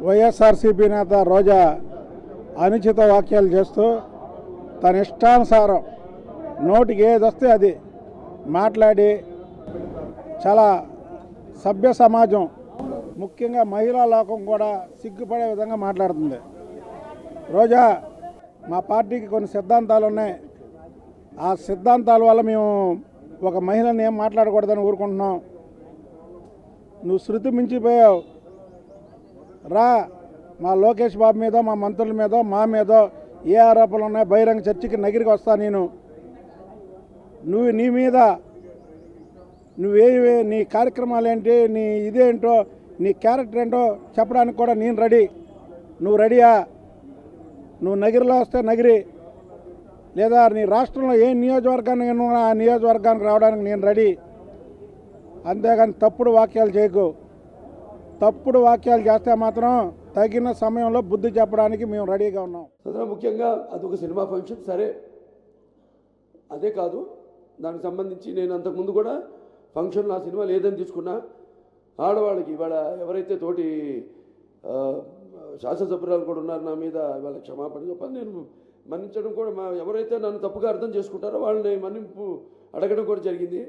వైఎస్ఆర్సీపీ నేత రోజా అనుచిత వ్యాఖ్యలు చేస్తూ తన ఇష్టానుసారం నోటికి ఏది వస్తే అది మాట్లాడి చాలా సభ్య సమాజం ముఖ్యంగా మహిళా లోకం కూడా సిగ్గుపడే విధంగా మాట్లాడుతుంది. రోజా, మా పార్టీకి కొన్ని సిద్ధాంతాలు ఉన్నాయి. ఆ సిద్ధాంతాల వల్ల మేము ఒక మహిళని ఏం మాట్లాడకూడదని ఊరుకుంటున్నాం. నువ్వు శృతి మించిపోయావు. రా, మా లోకేష్ బాబు మీద, మా మంత్రుల మీద, మా మీద ఏ ఆరోపణలు ఉన్నాయి బహిరంగ చర్చకి నగిరికి వస్తా. నీ మీద నీ కార్యక్రమాలు ఏంటి, నీ ఇదేంటో, నీ క్యారెక్టర్ ఏంటో చెప్పడానికి కూడా నేను రెడీ. నువ్వు రెడీయా? నువ్వు నగిరిలో వస్తే నగిరి, లేదా నీ రాష్ట్రంలో ఏ నియోజకవర్గానికి ఆ నియోజకవర్గానికి రావడానికి నేను రెడీ. అంతేగాని తప్పుడు వాక్యాలు చేయకు. తప్పుడు వాక్యాలు చేస్తే మాత్రం తగిన సమయంలో బుద్ధి చెప్పడానికి మేము రెడీగా ఉన్నాం. ముఖ్యంగా అదొక సినిమా ఫంక్షన్, సరే. అదే కాదు, దానికి సంబంధించి నేను అంతకుముందు కూడా ఫంక్షన్లో ఆ సినిమా లేదని తీసుకున్నా. ఆడవాళ్ళకి ఇవాళ ఎవరైతే తోటి శాసనసభ్యురాలు కూడా ఉన్నారు నా మీద, వాళ్ళ క్షమాపణ చెప్పాలి. నేను మన్నించడం కూడా, ఎవరైతే నన్ను తప్పుగా అర్థం చేసుకుంటారో వాళ్ళని మన్నింపు అడగడం కూడా జరిగింది.